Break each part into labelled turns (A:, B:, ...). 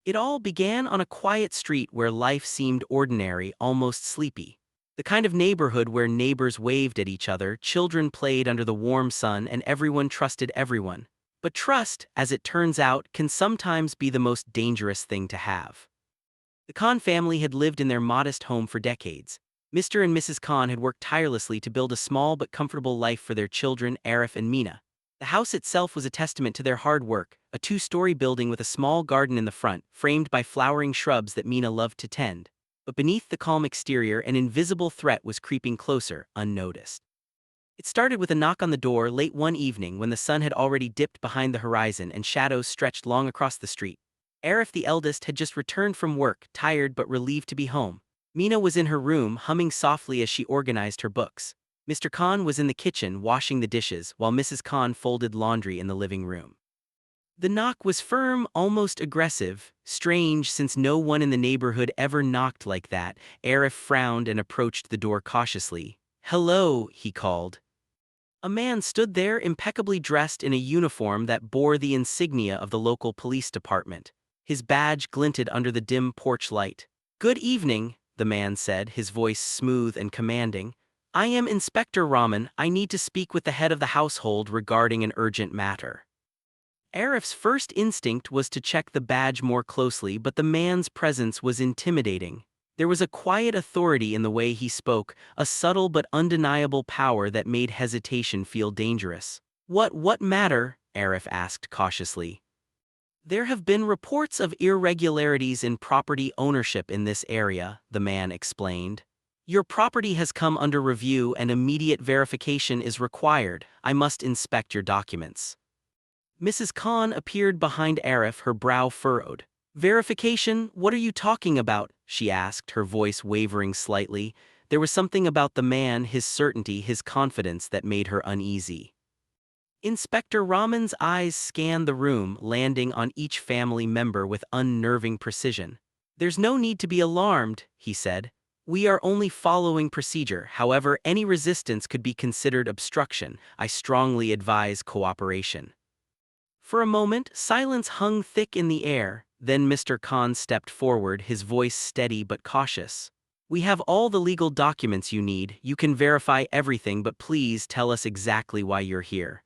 A: It all began on a quiet street where life seemed ordinary, almost sleepy. The kind of neighborhood where neighbors waved at each other, children played under the warm sun, and everyone trusted everyone. But trust, as it turns out, can sometimes be the most dangerous thing to have. The Khan family had lived in their modest home for decades. Mr. and Mrs. Khan had worked tirelessly to build a small but comfortable life for their children, Arif and Mina. The house itself was a testament to their hard work, a two-story building with a small garden in the front, framed by flowering shrubs that Mina loved to tend. But beneath the calm exterior, an invisible threat was creeping closer, unnoticed. It started with a knock on the door late one evening when the sun had already dipped behind the horizon and shadows stretched long across the street. Arif, the eldest, had just returned from work, tired but relieved to be home. Mina was in her room, humming softly as she organized her books. Mr. Khan was in the kitchen, washing the dishes, while Mrs. Khan folded laundry in the living room. The knock was firm, almost aggressive. Strange, since no one in the neighborhood ever knocked like that. Arif frowned and approached the door cautiously. "Hello," he called. A man stood there, impeccably dressed in a uniform that bore the insignia of the local police department. His badge glinted under the dim porch light. "Good evening," the man said, his voice smooth and commanding. "I am Inspector Rahman. I need to speak with the head of the household regarding an urgent matter." Arif's first instinct was to check the badge more closely, but the man's presence was intimidating. There was a quiet authority in the way he spoke, a subtle but undeniable power that made hesitation feel dangerous. What matter?" Arif asked cautiously. "There have been reports of irregularities in property ownership in this area," the man explained. "Your property has come under review and immediate verification is required. I must inspect your documents." Mrs. Khan appeared behind Arif, her brow furrowed. "Verification? What are you talking about?" she asked, her voice wavering slightly. There was something about the man, his certainty, his confidence, that made her uneasy. Inspector Rahman's eyes scanned the room, landing on each family member with unnerving precision. "There's no need to be alarmed," he said. "We are only following procedure. However, any resistance could be considered obstruction. I strongly advise cooperation." For a moment, silence hung thick in the air. Then Mr. Khan stepped forward, his voice steady but cautious. "We have all the legal documents you need. You can verify everything, but please tell us exactly why you're here."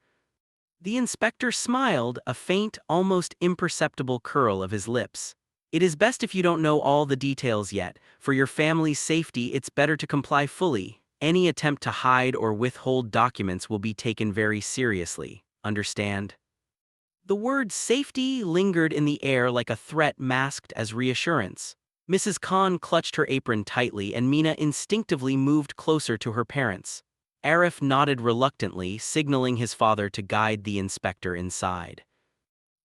A: The inspector smiled, a faint, almost imperceptible curl of his lips. "It is best if you don't know all the details yet. For your family's safety, it's better to comply fully. Any attempt to hide or withhold documents will be taken very seriously. Understand?" The word safety lingered in the air like a threat masked as reassurance. Mrs. Khan clutched her apron tightly and Mina instinctively moved closer to her parents. Arif nodded reluctantly, signaling his father to guide the inspector inside.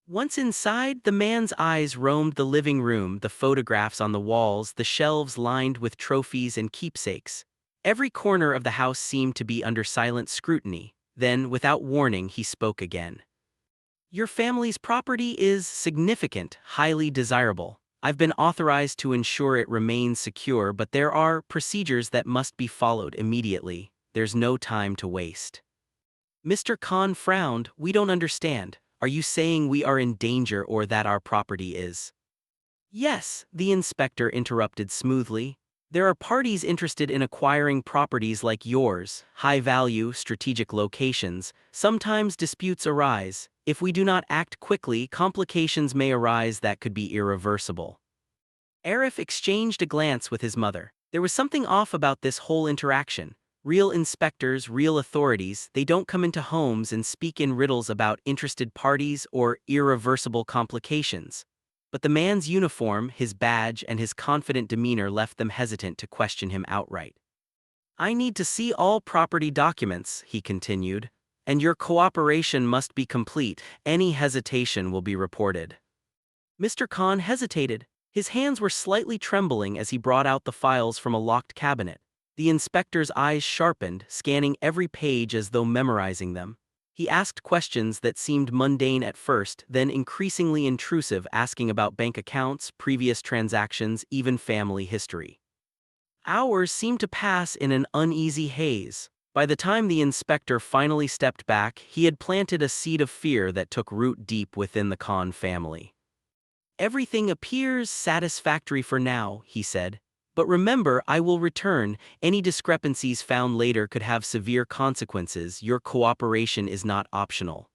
A: Once inside, the man's eyes roamed the living room, the photographs on the walls, the shelves lined with trophies and keepsakes. Every corner of the house seemed to be under silent scrutiny. Then, without warning, he spoke again. "Your family's property is significant, highly desirable. I've been authorized to ensure it remains secure, but there are procedures that must be followed immediately. There's no time to waste." Mr. Khan frowned. "We don't understand. Are you saying we are in danger or that our property is?" "Yes," the inspector interrupted smoothly. "There are parties interested in acquiring properties like yours, high-value, strategic locations. Sometimes disputes arise. If we do not act quickly, complications may arise that could be irreversible." Arif exchanged a glance with his mother. There was something off about this whole interaction. Real inspectors, real authorities, they don't come into homes and speak in riddles about interested parties or irreversible complications. But the man's uniform, his badge, and his confident demeanor left them hesitant to question him outright. "I need to see all property documents," he continued, "and your cooperation must be complete. Any hesitation will be reported." Mr. Khan hesitated. His hands were slightly trembling as he brought out the files from a locked cabinet. The inspector's eyes sharpened, scanning every page as though memorizing them. He asked questions that seemed mundane at first, then increasingly intrusive, asking about bank accounts, previous transactions, even family history. Hours seemed to pass in an uneasy haze. By the time the inspector finally stepped back, he had planted a seed of fear that took root deep within the Khan family. Everything appears satisfactory for now, he said. But remember, I will return. Any discrepancies found later could have severe consequences. Your cooperation is not optional.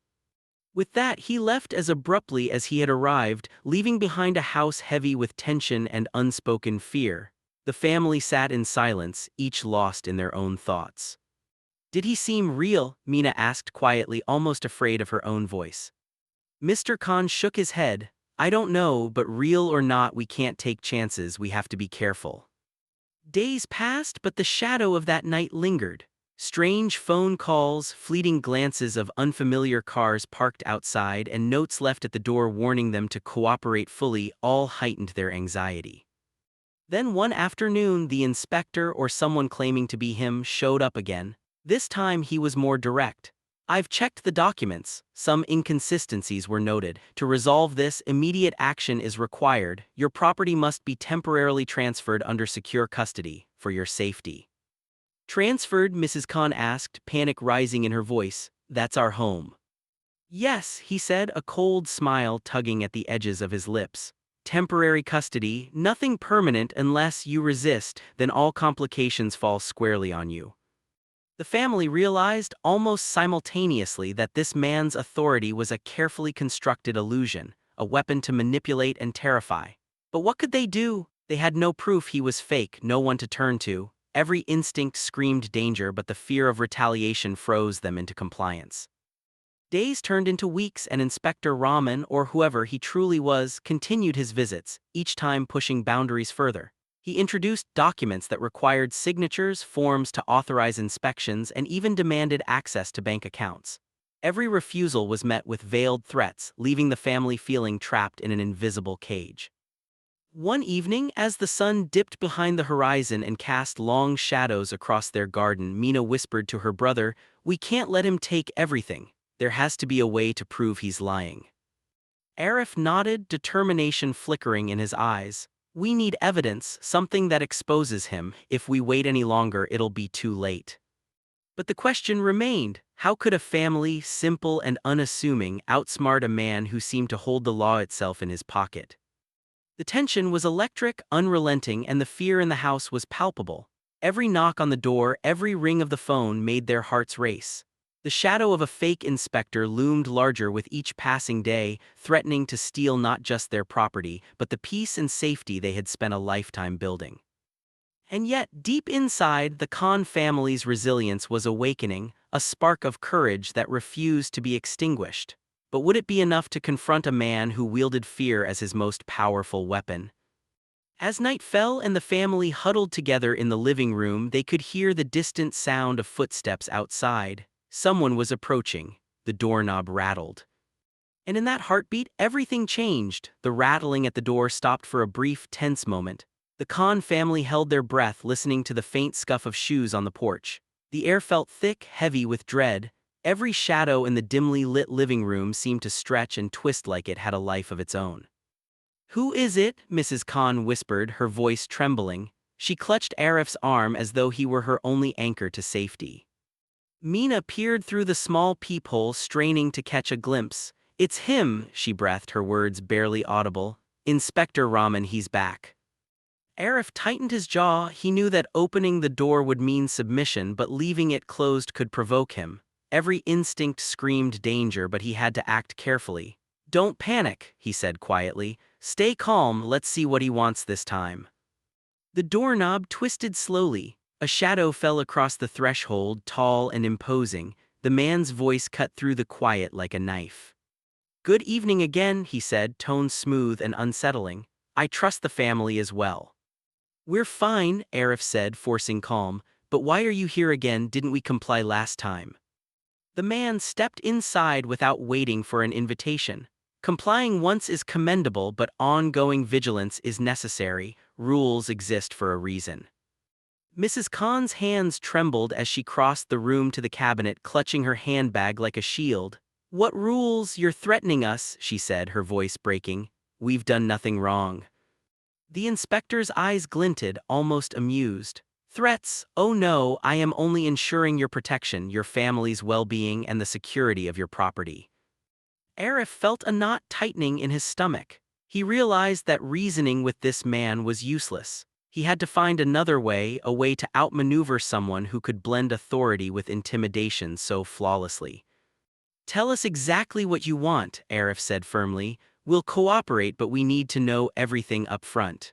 A: With that, he left as abruptly as he had arrived, leaving behind a house heavy with tension and unspoken fear. The family sat in silence, each lost in their own thoughts. Did he seem real? Mina asked quietly, almost afraid of her own voice. Mr. Khan shook his head. I don't know, but real or not, we can't take chances, we have to be careful. Days passed, but the shadow of that night lingered. Strange phone calls, fleeting glances of unfamiliar cars parked outside, and notes left at the door warning them to cooperate fully all heightened their anxiety. Then one afternoon, the inspector or someone claiming to be him showed up again. This time he was more direct. I've checked the documents. Some inconsistencies were noted. To resolve this, immediate action is required. Your property must be temporarily transferred under secure custody, for your safety. Transferred? Mrs. Khan asked, panic rising in her voice. That's our home. Yes, he said, a cold smile tugging at the edges of his lips. Temporary custody, nothing permanent unless you resist, then all complications fall squarely on you. The family realized almost simultaneously that this man's authority was a carefully constructed illusion, a weapon to manipulate and terrify. But what could they do? They had no proof he was fake, no one to turn to. Every instinct screamed danger, but the fear of retaliation froze them into compliance. Days turned into weeks, and Inspector Rahman, or whoever he truly was, continued his visits, each time pushing boundaries further. He introduced documents that required signatures, forms to authorize inspections, and even demanded access to bank accounts. Every refusal was met with veiled threats, leaving the family feeling trapped in an invisible cage. One evening, as the sun dipped behind the horizon and cast long shadows across their garden, Mina whispered to her brother, "We can't let him take everything. There has to be a way to prove he's lying." Arif nodded, determination flickering in his eyes. We need evidence, something that exposes him. If we wait any longer, it'll be too late. But the question remained, how could a family, simple and unassuming, outsmart a man who seemed to hold the law itself in his pocket? The tension was electric, unrelenting, and the fear in the house was palpable. Every knock on the door, every ring of the phone made their hearts race. The shadow of a fake inspector loomed larger with each passing day, threatening to steal not just their property, but the peace and safety they had spent a lifetime building. And yet, deep inside, the Khan family's resilience was awakening, a spark of courage that refused to be extinguished. But would it be enough to confront a man who wielded fear as his most powerful weapon? As night fell and the family huddled together in the living room, they could hear the distant sound of footsteps outside. Someone was approaching. The doorknob rattled. And in that heartbeat, everything changed. The rattling at the door stopped for a brief, tense moment. The Khan family held their breath, listening to the faint scuff of shoes on the porch. The air felt thick, heavy with dread. Every shadow in the dimly lit living room seemed to stretch and twist like it had a life of its own. "Who is it?" Mrs. Khan whispered, her voice trembling. She clutched Arif's arm as though he were her only anchor to safety. Mina peered through the small peephole, straining to catch a glimpse. "It's him," she breathed, her words barely audible. "Inspector Rahman, he's back." Arif tightened his jaw. He knew that opening the door would mean submission, but leaving it closed could provoke him. Every instinct screamed danger, but he had to act carefully. "Don't panic," he said quietly. "Stay calm, let's see what he wants this time." The doorknob twisted slowly. A shadow fell across the threshold, tall and imposing. The man's voice cut through the quiet like a knife. "Good evening again," he said, tone smooth and unsettling. "I trust the family as well." "We're fine," Arif said, forcing calm. "But why are you here again? Didn't we comply last time?" The man stepped inside without waiting for an invitation. Complying once is commendable, but ongoing vigilance is necessary. Rules exist for a reason. Mrs. Khan's hands trembled as she crossed the room to the cabinet, clutching her handbag like a shield. "What rules? You're threatening us," she said, her voice breaking. "We've done nothing wrong." The inspector's eyes glinted, almost amused. "Threats? Oh no, I am only ensuring your protection, your family's well-being, and the security of your property." Arif felt a knot tightening in his stomach. He realized that reasoning with this man was useless. He had to find another way, a way to outmaneuver someone who could blend authority with intimidation so flawlessly. "Tell us exactly what you want," Arif said firmly. "We'll cooperate, but we need to know everything up front."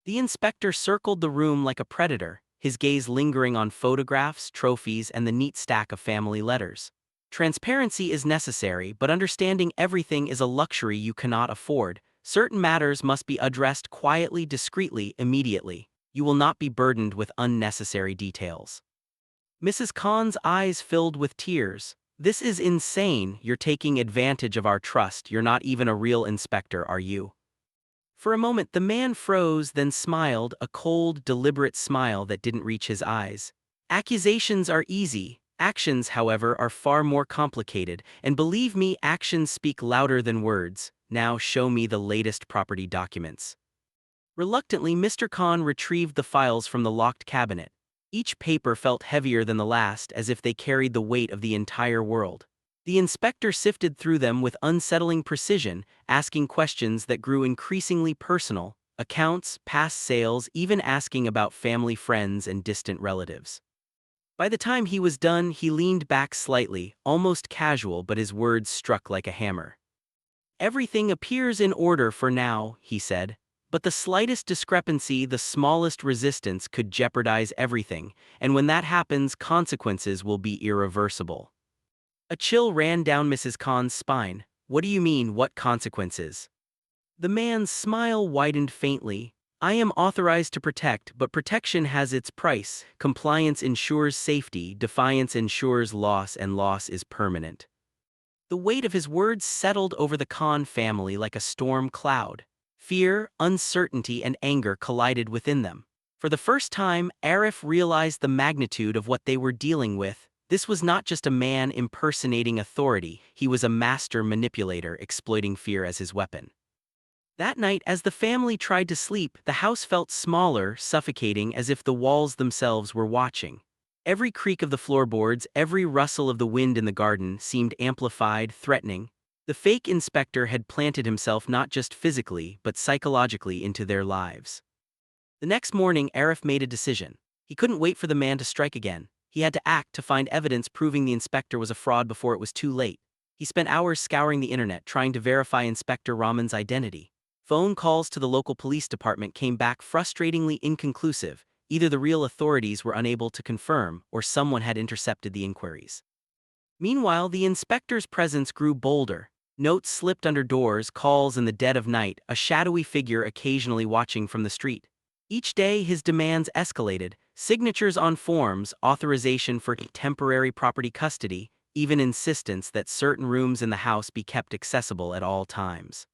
A: The inspector circled the room like a predator, his gaze lingering on photographs, trophies, and the neat stack of family letters. "Transparency is necessary, but understanding everything is a luxury you cannot afford. Certain matters must be addressed quietly, discreetly, immediately. You will not be burdened with unnecessary details." Mrs. Khan's eyes filled with tears. "This is insane. You're taking advantage of our trust. You're not even a real inspector, are you?" For a moment the man froze, then smiled, a cold, deliberate smile that didn't reach his eyes. "Accusations are easy. Actions, however, are far more complicated, and believe me, actions speak louder than words. Now show me the latest property documents." Reluctantly, Mr. Khan retrieved the files from the locked cabinet. Each paper felt heavier than the last, as if they carried the weight of the entire world. The inspector sifted through them with unsettling precision, asking questions that grew increasingly personal: accounts, past sales, even asking about family friends and distant relatives. By the time he was done, he leaned back slightly, almost casual, but his words struck like a hammer. "Everything appears in order for now," he said. "But the slightest discrepancy, the smallest resistance could jeopardize everything, and when that happens, consequences will be irreversible." A chill ran down Mrs. Khan's spine. "What do you mean, what consequences?" The man's smile widened faintly. "I am authorized to protect, but protection has its price. Compliance ensures safety, defiance ensures loss, and loss is permanent." The weight of his words settled over the Khan family like a storm cloud. Fear, uncertainty, and anger collided within them. For the first time, Arif realized the magnitude of what they were dealing with. This was not just a man impersonating authority, he was a master manipulator exploiting fear as his weapon. That night, as the family tried to sleep, the house felt smaller, suffocating, as if the walls themselves were watching. Every creak of the floorboards, every rustle of the wind in the garden seemed amplified, threatening. The fake inspector had planted himself not just physically, but psychologically into their lives. The next morning, Arif made a decision. He couldn't wait for the man to strike again. He had to act, to find evidence proving the inspector was a fraud before it was too late. He spent hours scouring the internet trying to verify Inspector Rahman's identity. Phone calls to the local police department came back frustratingly inconclusive. Either the real authorities were unable to confirm, or someone had intercepted the inquiries. Meanwhile, the inspector's presence grew bolder. Notes slipped under doors, calls in the dead of night, a shadowy figure occasionally watching from the street. Each day his demands escalated: signatures on forms, authorization for temporary property custody, even insistence that certain rooms in the house be kept accessible at all times.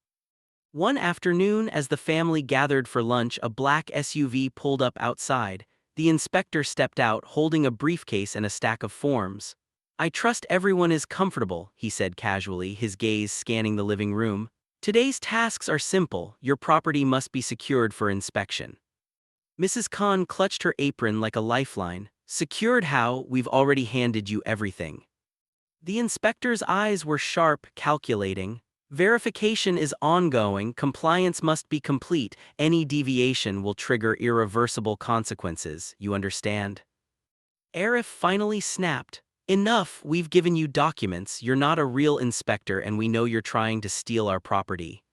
A: One afternoon, as the family gathered for lunch, a black SUV pulled up outside. The inspector stepped out, holding a briefcase and a stack of forms. "I trust everyone is comfortable," he said casually, his gaze scanning the living room. "Today's tasks are simple. Your property must be secured for inspection." Mrs. Khan clutched her apron like a lifeline. "Secured how? We've already handed you everything." The inspector's eyes were sharp, calculating. "Verification is ongoing, compliance must be complete. Any deviation will trigger irreversible consequences, you understand?" Arif finally snapped. "Enough, we've given you documents, you're not a real inspector, and we know you're trying to steal our property."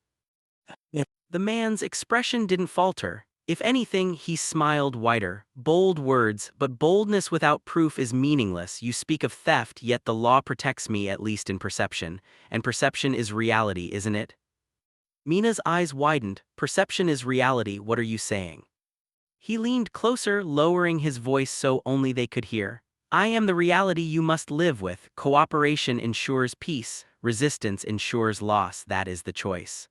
A: The man's expression didn't falter. If anything, he smiled wider. "Bold words, but boldness without proof is meaningless. You speak of theft, yet the law protects me, at least in perception. And perception is reality, isn't it?" Mina's eyes widened. "Perception is reality, what are you saying?" He leaned closer, lowering his voice so only they could hear. "I am the reality you must live with. Cooperation ensures peace, resistance ensures loss, that is the choice."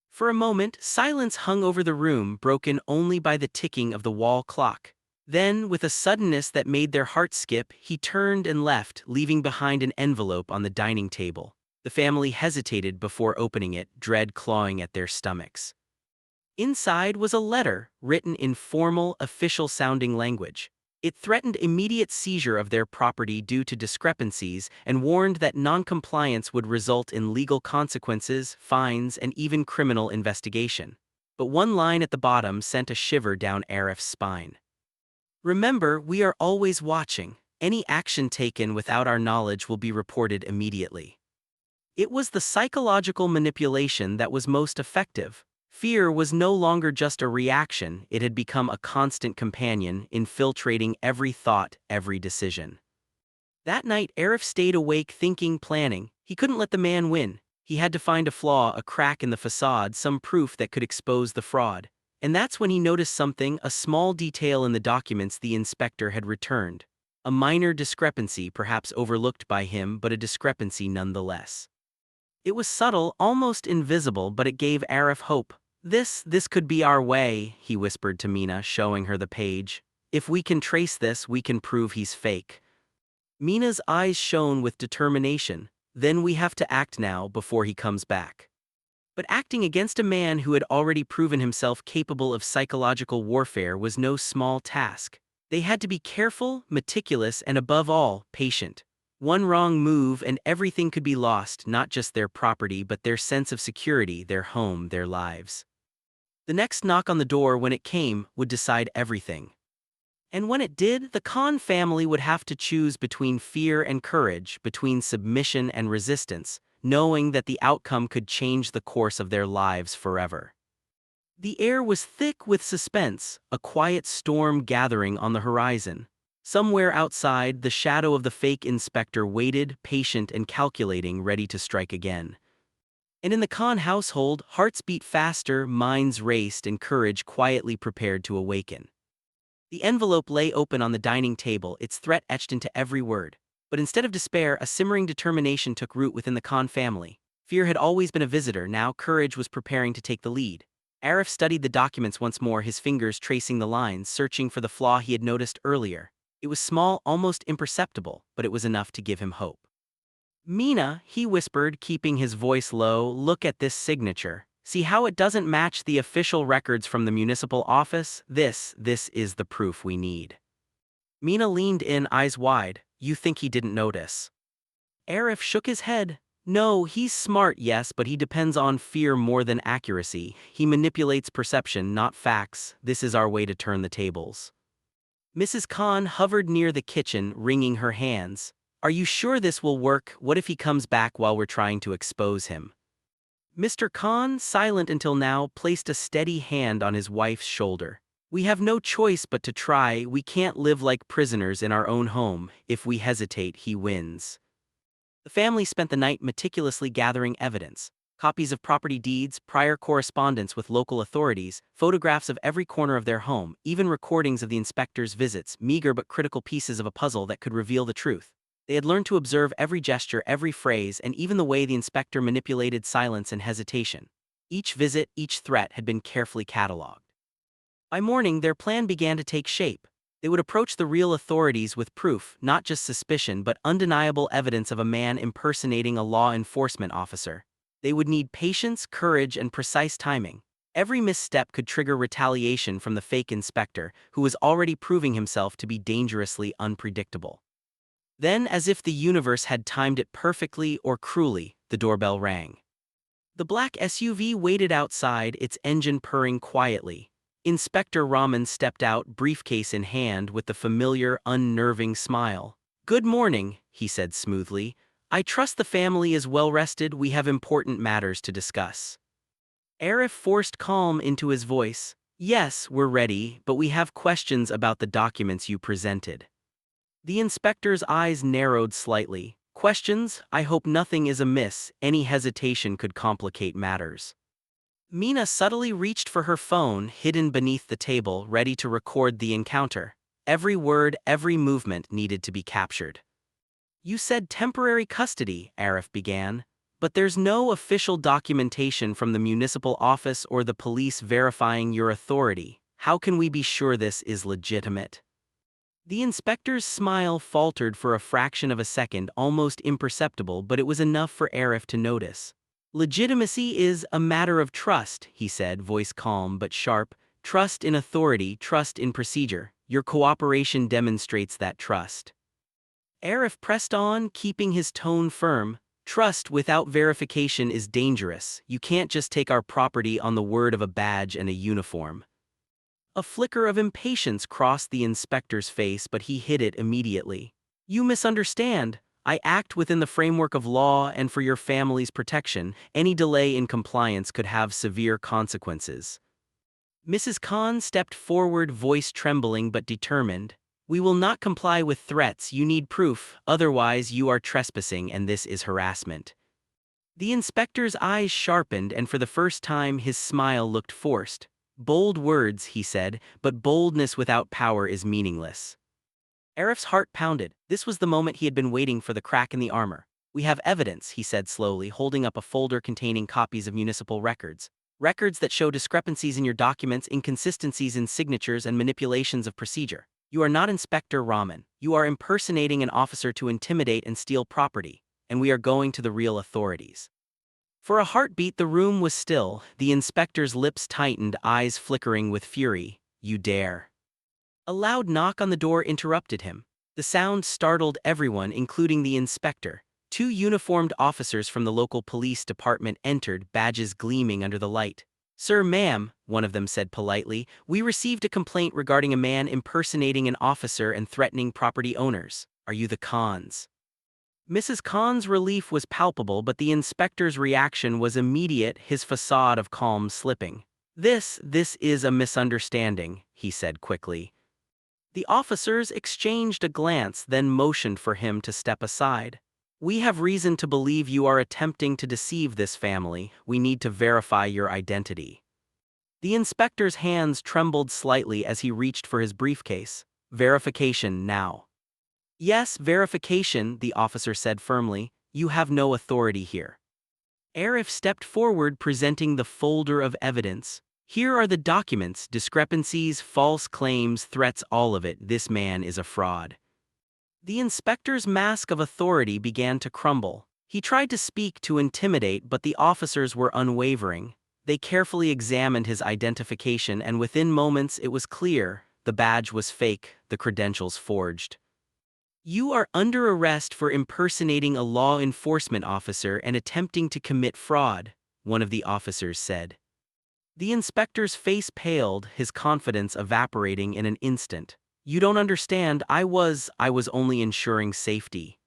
A: For a moment, silence hung over the room, broken only by the ticking of the wall clock. Then, with a suddenness that made their hearts skip, he turned and left, leaving behind an envelope on the dining table. The family hesitated before opening it, dread clawing at their stomachs. Inside was a letter, written in formal, official-sounding language. It threatened immediate seizure of their property due to discrepancies and warned that noncompliance would result in legal consequences, fines, and even criminal investigation. But one line at the bottom sent a shiver down Arif's spine. "Remember, we are always watching. Any action taken without our knowledge will be reported immediately." It was the psychological manipulation that was most effective. Fear was no longer just a reaction, it had become a constant companion, infiltrating every thought, every decision. That night, Arif stayed awake thinking, planning. He couldn't let the man win. He had to find a flaw, a crack in the facade, some proof that could expose the fraud. And that's when he noticed something, a small detail in the documents the inspector had returned. A minor discrepancy, perhaps overlooked by him, but a discrepancy nonetheless. It was subtle, almost invisible, but it gave Arif hope. This could be our way," he whispered to Mina, showing her the page. "If we can trace this, we can prove he's fake." Mina's eyes shone with determination. "Then we have to act now, before he comes back." But acting against a man who had already proven himself capable of psychological warfare was no small task. They had to be careful, meticulous, and above all, patient. One wrong move and everything could be lost, not just their property but their sense of security, their home, their lives. The next knock on the door, when it came, would decide everything. And when it did, the Khan family would have to choose between fear and courage, between submission and resistance, knowing that the outcome could change the course of their lives forever. The air was thick with suspense, a quiet storm gathering on the horizon. Somewhere outside, the shadow of the fake inspector waited, patient and calculating, ready to strike again. And in the Khan household, hearts beat faster, minds raced, and courage quietly prepared to awaken. The envelope lay open on the dining table, its threat etched into every word. But instead of despair, a simmering determination took root within the Khan family. Fear had always been a visitor, now courage was preparing to take the lead. Arif studied the documents once more, his fingers tracing the lines, searching for the flaw he had noticed earlier. It was small, almost imperceptible, but it was enough to give him hope. "Mina," he whispered, keeping his voice low, "look at this signature. See how it doesn't match the official records from the municipal office? This is the proof we need." Mina leaned in, eyes wide. "You think he didn't notice?" Arif shook his head. "No, he's smart, yes, but he depends on fear more than accuracy. He manipulates perception, not facts. This is our way to turn the tables." Mrs. Khan hovered near the kitchen, wringing her hands. "Are you sure this will work? What if he comes back while we're trying to expose him?" Mr. Khan, silent until now, placed a steady hand on his wife's shoulder. "We have no choice but to try. We can't live like prisoners in our own home. If we hesitate, he wins." The family spent the night meticulously gathering evidence. Copies of property deeds, prior correspondence with local authorities, photographs of every corner of their home, even recordings of the inspector's visits, meager but critical pieces of a puzzle that could reveal the truth. They had learned to observe every gesture, every phrase, and even the way the inspector manipulated silence and hesitation. Each visit, each threat had been carefully catalogued. By morning, their plan began to take shape. They would approach the real authorities with proof, not just suspicion but undeniable evidence of a man impersonating a law enforcement officer. They would need patience, courage, and precise timing. Every misstep could trigger retaliation from the fake inspector, who was already proving himself to be dangerously unpredictable. Then, as if the universe had timed it perfectly or cruelly, the doorbell rang. The black SUV waited outside, its engine purring quietly. Inspector Rahman stepped out, briefcase in hand, with the familiar, unnerving smile. "Good morning," he said smoothly. "I trust the family is well rested. We have important matters to discuss." Arif forced calm into his voice. "Yes, we're ready, but we have questions about the documents you presented." The inspector's eyes narrowed slightly. "Questions? I hope nothing is amiss. Any hesitation could complicate matters." Mina subtly reached for her phone, hidden beneath the table, ready to record the encounter. Every word, every movement needed to be captured. "You said temporary custody," Arif began, "but there's no official documentation from the municipal office or the police verifying your authority. How can we be sure this is legitimate?" The inspector's smile faltered for a fraction of a second, almost imperceptible, but it was enough for Arif to notice. "Legitimacy is a matter of trust," he said, voice calm but sharp. "Trust in authority, trust in procedure. Your cooperation demonstrates that trust. Arif pressed on, keeping his tone firm. Trust without verification is dangerous. You can't just take our property on the word of a badge and a uniform. A flicker of impatience crossed the inspector's face, but he hid it immediately. You misunderstand. I act within the framework of law and for your family's protection. Any delay in compliance could have severe consequences. Mrs. Khan stepped forward, voice trembling but determined. We will not comply with threats. You need proof, otherwise you are trespassing and this is harassment. The inspector's eyes sharpened and for the first time his smile looked forced. Bold words, he said, but boldness without power is meaningless. Arif's heart pounded. This was the moment he had been waiting for, the crack in the armor. We have evidence, he said slowly, holding up a folder containing copies of municipal records. Records that show discrepancies in your documents, inconsistencies in signatures, and manipulations of procedure. You are not Inspector Rahman. You are impersonating an officer to intimidate and steal property, and we are going to the real authorities. For a heartbeat, the room was still, the inspector's lips tightened, eyes flickering with fury. You dare. A loud knock on the door interrupted him. The sound startled everyone, including the inspector. Two uniformed officers from the local police department entered, badges gleaming under the light. Sir, ma'am, one of them said politely, we received a complaint regarding a man impersonating an officer and threatening property owners. Are you the Khans? Mrs. Khan's relief was palpable, but the inspector's reaction was immediate, his facade of calm slipping. This is a misunderstanding, he said quickly. The officers exchanged a glance, then motioned for him to step aside. We have reason to believe you are attempting to deceive this family. We need to verify your identity. The inspector's hands trembled slightly as he reached for his briefcase. Verification now. Yes, verification, the officer said firmly. You have no authority here. Arif stepped forward, presenting the folder of evidence. Here are the documents, discrepancies, false claims, threats, all of it. This man is a fraud. The inspector's mask of authority began to crumble. He tried to speak, to intimidate, but the officers were unwavering. They carefully examined his identification, and within moments it was clear. The badge was fake, the credentials forged. You are under arrest for impersonating a law enforcement officer and attempting to commit fraud, one of the officers said. The inspector's face paled, his confidence evaporating in an instant. You don't understand, I was only ensuring safety.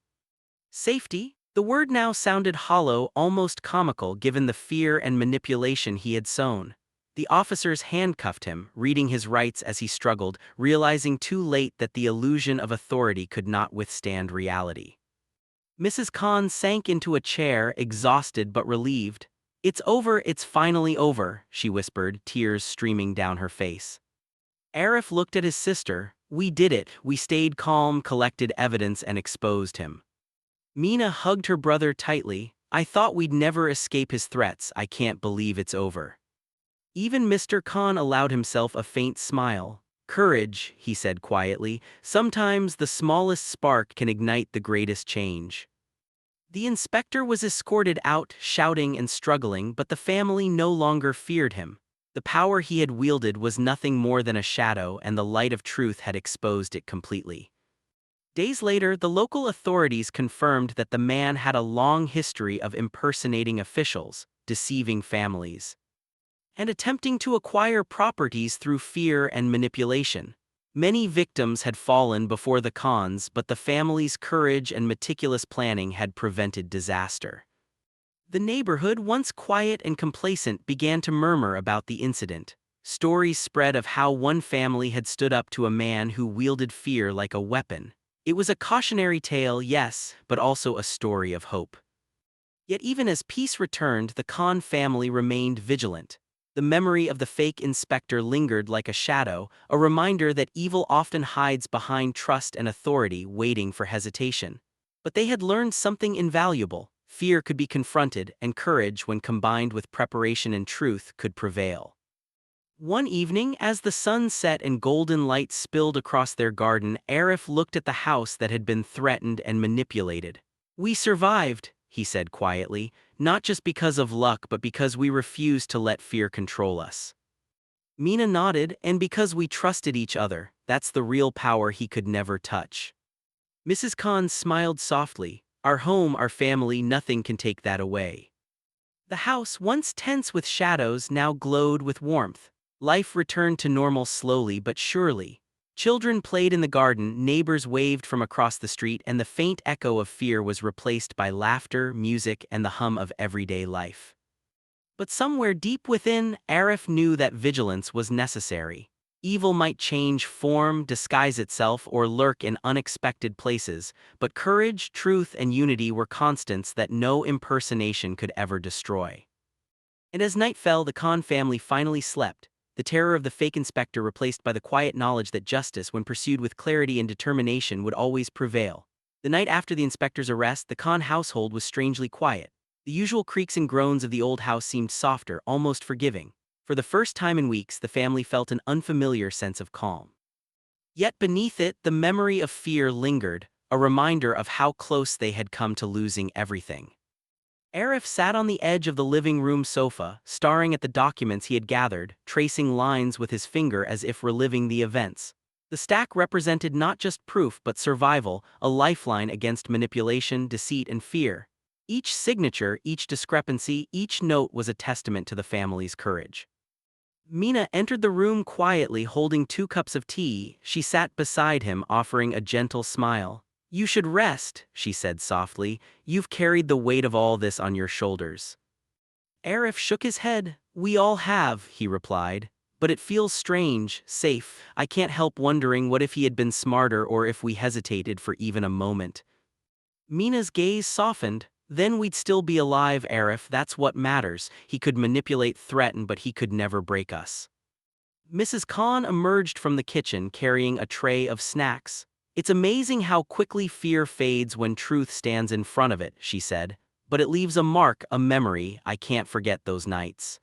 A: Safety? The word now sounded hollow, almost comical, given the fear and manipulation he had sown. The officers handcuffed him, reading his rights as he struggled, realizing too late that the illusion of authority could not withstand reality. Mrs. Khan sank into a chair, exhausted but relieved. It's over, it's finally over, she whispered, tears streaming down her face. Arif looked at his sister. We did it, we stayed calm, collected evidence, and exposed him. Meena hugged her brother tightly. I thought we'd never escape his threats. I can't believe it's over. Even Mr. Khan allowed himself a faint smile. Courage, he said quietly. Sometimes the smallest spark can ignite the greatest change. The inspector was escorted out, shouting and struggling, but the family no longer feared him. The power he had wielded was nothing more than a shadow, and the light of truth had exposed it completely. Days later, the local authorities confirmed that the man had a long history of impersonating officials, deceiving families, and attempting to acquire properties through fear and manipulation. Many victims had fallen before the Khans, but the family's courage and meticulous planning had prevented disaster. The neighborhood, once quiet and complacent, began to murmur about the incident. Stories spread of how one family had stood up to a man who wielded fear like a weapon. It was a cautionary tale, yes, but also a story of hope. Yet even as peace returned, the Khan family remained vigilant. The memory of the fake inspector lingered like a shadow, a reminder that evil often hides behind trust and authority, waiting for hesitation. But they had learned something invaluable. Fear could be confronted, and courage, when combined with preparation and truth, could prevail. One evening, as the sun set and golden light spilled across their garden, Arif looked at the house that had been threatened and manipulated. We survived, he said quietly, not just because of luck but because we refused to let fear control us. Meena nodded, and because we trusted each other, That's the real power he could never touch. Mrs. Khan smiled softly. Our home, our family, nothing can take that away. The house, once tense with shadows, now glowed with warmth. Life returned to normal slowly but surely. Children played in the garden, neighbors waved from across the street, and the faint echo of fear was replaced by laughter, music, and the hum of everyday life. But somewhere deep within, Arif knew that vigilance was necessary. Evil might change form, disguise itself, or lurk in unexpected places, but courage, truth, and unity were constants that no impersonation could ever destroy. And as night fell, the Khan family finally slept, the terror of the fake inspector replaced by the quiet knowledge that justice, when pursued with clarity and determination, would always prevail. The night after the inspector's arrest, the Khan household was strangely quiet. The usual creaks and groans of the old house seemed softer, almost forgiving. For the first time in weeks, the family felt an unfamiliar sense of calm. Yet beneath it, the memory of fear lingered, a reminder of how close they had come to losing everything. Arif sat on the edge of the living room sofa, staring at the documents he had gathered, tracing lines with his finger as if reliving the events. The stack represented not just proof but survival, a lifeline against manipulation, deceit, and fear. Each signature, each discrepancy, each note was a testament to the family's courage. Mina entered the room quietly, holding 2 cups of tea. She sat beside him, offering a gentle smile. "You should rest," she said softly. "You've carried the weight of all this on your shoulders." Arif shook his head. "We all have," he replied. "But it feels strange, safe. I can't help wondering what if he had been smarter, or if we hesitated for even a moment." Mina's gaze softened. "Then we'd still be alive, Arif, that's what matters. He could manipulate, threaten, but he could never break us." Mrs. Khan emerged from the kitchen carrying a tray of snacks. "It's amazing how quickly fear fades when truth stands in front of it," she said. "But it leaves a mark, a memory. I can't forget those nights."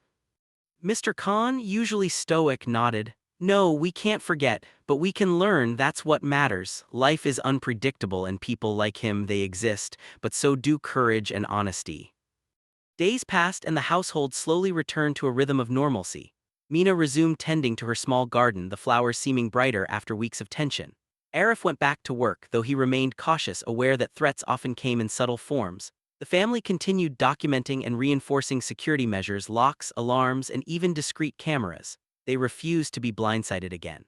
A: Mr. Khan, usually stoic, nodded. "No, we can't forget, but we can learn. That's what matters. Life is unpredictable and people like him, they exist, but so do courage and honesty." Days passed and the household slowly returned to a rhythm of normalcy. Mina resumed tending to her small garden, the flowers seeming brighter after weeks of tension. Arif went back to work, though he remained cautious, aware that threats often came in subtle forms. The family continued documenting and reinforcing security measures, locks, alarms, and even discreet cameras. They refused to be blindsided again.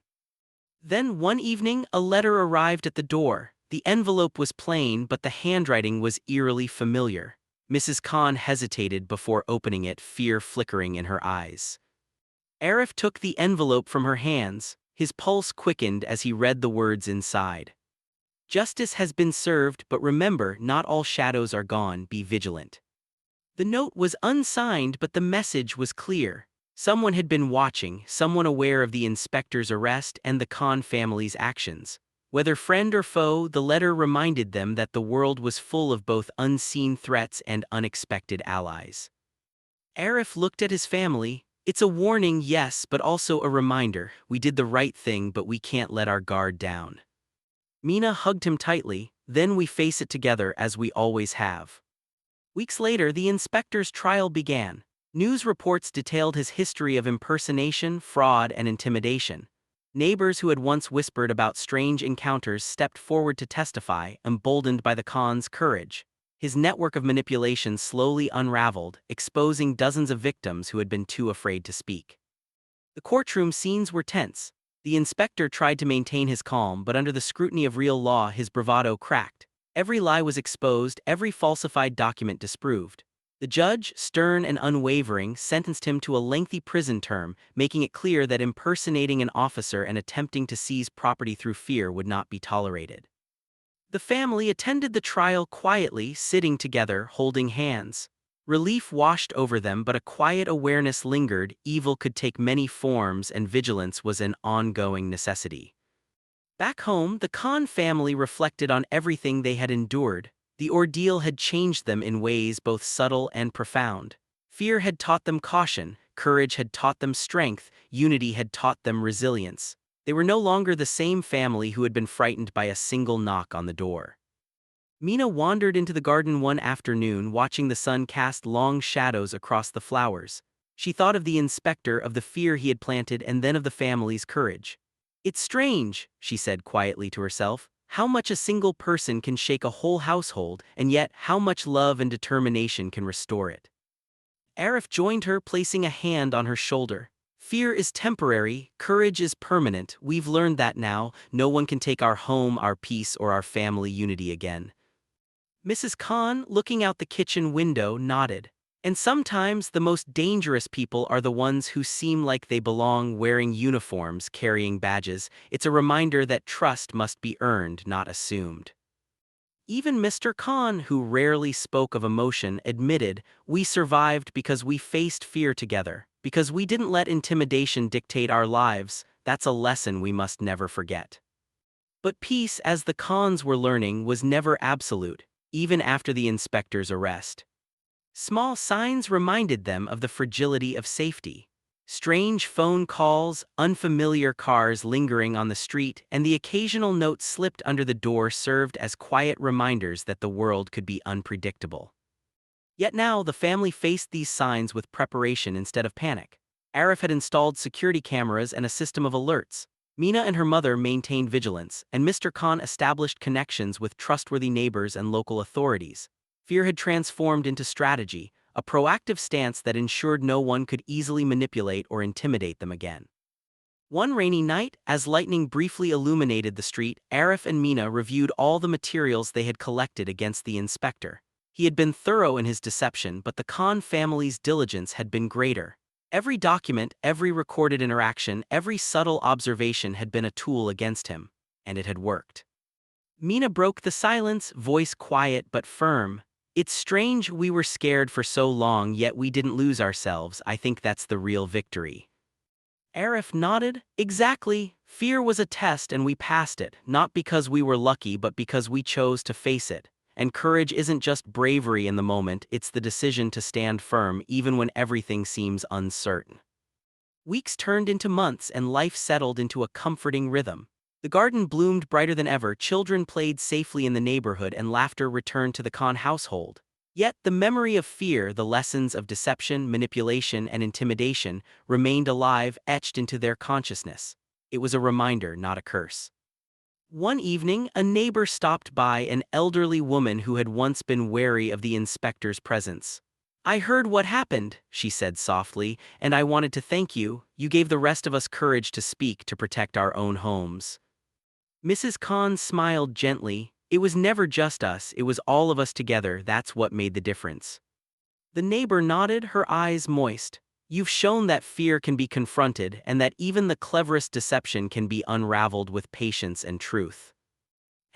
A: Then one evening, a letter arrived at the door. The envelope was plain, but the handwriting was eerily familiar. Mrs. Khan hesitated before opening it, fear flickering in her eyes. Arif took the envelope from her hands. His pulse quickened as he read the words inside. "Justice has been served, but remember, not all shadows are gone. Be vigilant." The note was unsigned, but the message was clear. Someone had been watching, someone aware of the inspector's arrest and the Khan family's actions. Whether friend or foe, the letter reminded them that the world was full of both unseen threats and unexpected allies. Arif looked at his family. "It's a warning, yes, but also a reminder. We did the right thing, but we can't let our guard down." Mina hugged him tightly. "Then we face it together, as we always have." Weeks later, the inspector's trial began. News reports detailed his history of impersonation, fraud, and intimidation. Neighbors who had once whispered about strange encounters stepped forward to testify, emboldened by the Khan's courage. His network of manipulation slowly unraveled, exposing dozens of victims who had been too afraid to speak. The courtroom scenes were tense. The inspector tried to maintain his calm, but under the scrutiny of real law, his bravado cracked. Every lie was exposed, every falsified document disproved. The judge, stern and unwavering, sentenced him to a lengthy prison term, making it clear that impersonating an officer and attempting to seize property through fear would not be tolerated. The family attended the trial quietly, sitting together, holding hands. Relief washed over them, but a quiet awareness lingered. Evil could take many forms, and vigilance was an ongoing necessity. Back home, the Khan family reflected on everything they had endured. The ordeal had changed them in ways both subtle and profound. Fear had taught them caution, courage had taught them strength, unity had taught them resilience. They were no longer the same family who had been frightened by a single knock on the door. Mina wandered into the garden one afternoon, watching the sun cast long shadows across the flowers. She thought of the inspector, of the fear he had planted, and then of the family's courage. It's strange, she said quietly to herself, how much a single person can shake a whole household, and yet how much love and determination can restore it. Arif joined her, placing a hand on her shoulder. Fear is temporary, courage is permanent. We've learned that now. No one can take our home, our peace, or our family unity again. Mrs. Khan, looking out the kitchen window, nodded. And sometimes the most dangerous people are the ones who seem like they belong, wearing uniforms, carrying badges. It's a reminder that trust must be earned, not assumed. Even Mr. Khan, who rarely spoke of emotion, admitted, "We survived because we faced fear together, because we didn't let intimidation dictate our lives. That's a lesson we must never forget." But peace, as the Khans were learning, was never absolute, even after the inspector's arrest. Small signs reminded them of the fragility of safety. Strange phone calls, unfamiliar cars lingering on the street, and the occasional note slipped under the door served as quiet reminders that the world could be unpredictable. Yet now the family faced these signs with preparation instead of panic. Arif had installed security cameras and a system of alerts. Mina and her mother maintained vigilance, and Mr. Khan established connections with trustworthy neighbors and local authorities. Fear had transformed into strategy, a proactive stance that ensured no one could easily manipulate or intimidate them again. One rainy night, as lightning briefly illuminated the street, Arif and Mina reviewed all the materials they had collected against the inspector. He had been thorough in his deception, but the Khan family's diligence had been greater. Every document, every recorded interaction, every subtle observation had been a tool against him, and it had worked. Mina broke the silence, voice quiet but firm. "It's strange we were scared for so long, yet we didn't lose ourselves. I think that's the real victory." Arif nodded. "Exactly. Fear was a test and we passed it, not because we were lucky but because we chose to face it. And courage isn't just bravery in the moment, it's the decision to stand firm even when everything seems uncertain." Weeks turned into months and life settled into a comforting rhythm. The garden bloomed brighter than ever, children played safely in the neighborhood, and laughter returned to the Khan household. Yet the memory of fear, the lessons of deception, manipulation, and intimidation, remained alive, etched into their consciousness. It was a reminder, not a curse. One evening, a neighbor stopped by, an elderly woman who had once been wary of the inspector's presence. "I heard what happened," she said softly, "and I wanted to thank you. You gave the rest of us courage to speak, to protect our own homes." Mrs. Khan smiled gently. "It was never just us, it was all of us together. That's what made the difference." The neighbor nodded, her eyes moist. "You've shown that fear can be confronted and that even the cleverest deception can be unraveled with patience and truth."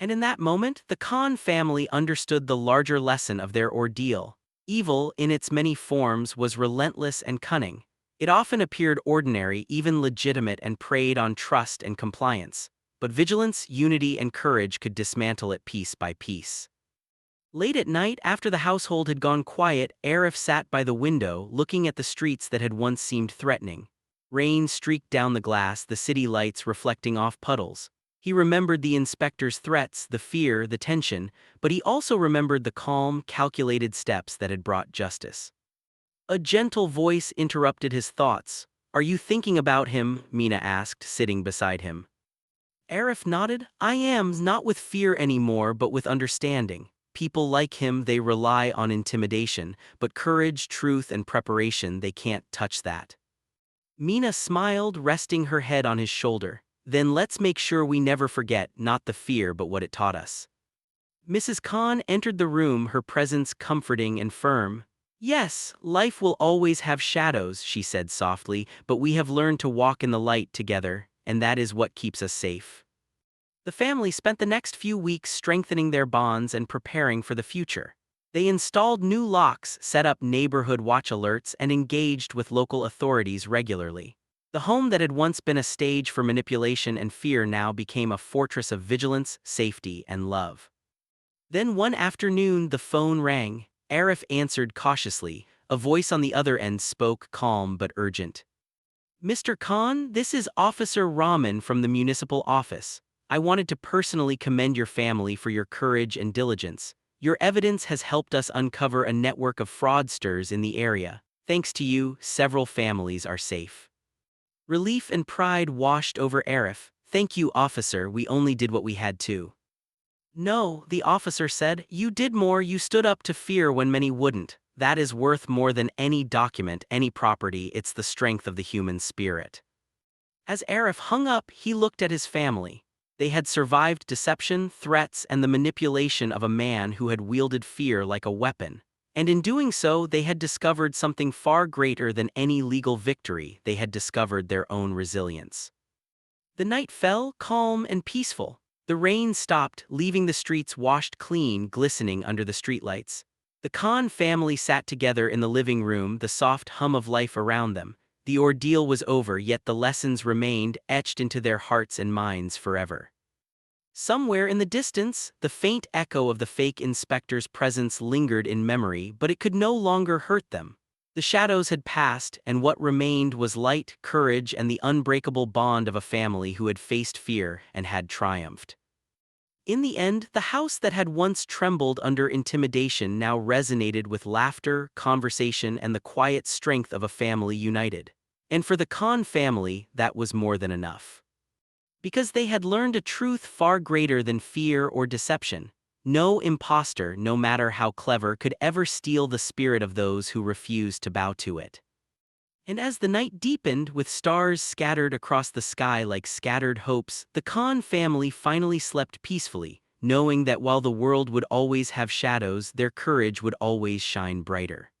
A: And in that moment, the Khan family understood the larger lesson of their ordeal. Evil, in its many forms, was relentless and cunning. It often appeared ordinary, even legitimate, and preyed on trust and compliance. But vigilance, unity, and courage could dismantle it piece by piece. Late at night, after the household had gone quiet, Arif sat by the window, looking at the streets that had once seemed threatening. Rain streaked down the glass, the city lights reflecting off puddles. He remembered the inspector's threats, the fear, the tension, but he also remembered the calm, calculated steps that had brought justice. A gentle voice interrupted his thoughts. "Are you thinking about him?" Mina asked, sitting beside him. Arif nodded. "I am, not with fear anymore, but with understanding. People like him, they rely on intimidation, but courage, truth, and preparation, they can't touch that." Mina smiled, resting her head on his shoulder. "Then let's make sure we never forget, not the fear but what it taught us." Mrs. Khan entered the room, her presence comforting and firm. "Yes, life will always have shadows," she said softly, "but we have learned to walk in the light together, and that is what keeps us safe." The family spent the next few weeks strengthening their bonds and preparing for the future. They installed new locks, set up neighborhood watch alerts, and engaged with local authorities regularly. The home that had once been a stage for manipulation and fear now became a fortress of vigilance, safety, and love. Then one afternoon the phone rang. Arif answered cautiously. A voice on the other end spoke, calm but urgent. "Mr. Khan, this is Officer Rahman from the municipal office. I wanted to personally commend your family for your courage and diligence. Your evidence has helped us uncover a network of fraudsters in the area. Thanks to you, several families are safe." Relief and pride washed over Arif. "Thank you, officer, we only did what we had to." "No," the officer said, "you did more, you stood up to fear when many wouldn't. That is worth more than any document, any property, it's the strength of the human spirit." As Arif hung up, he looked at his family. They had survived deception, threats, and the manipulation of a man who had wielded fear like a weapon. And in doing so, they had discovered something far greater than any legal victory. They had discovered their own resilience. The night fell, calm and peaceful. The rain stopped, leaving the streets washed clean, glistening under the streetlights. The Khan family sat together in the living room, the soft hum of life around them. The ordeal was over, yet the lessons remained, etched into their hearts and minds forever. Somewhere in the distance, the faint echo of the fake inspector's presence lingered in memory, but it could no longer hurt them. The shadows had passed, and what remained was light, courage, and the unbreakable bond of a family who had faced fear and had triumphed. In the end, the house that had once trembled under intimidation now resonated with laughter, conversation, and the quiet strength of a family united. And for the Khan family, that was more than enough. Because they had learned a truth far greater than fear or deception. No impostor, no matter how clever, could ever steal the spirit of those who refused to bow to it. And as the night deepened, with stars scattered across the sky like scattered hopes, the Khan family finally slept peacefully, knowing that while the world would always have shadows, their courage would always shine brighter.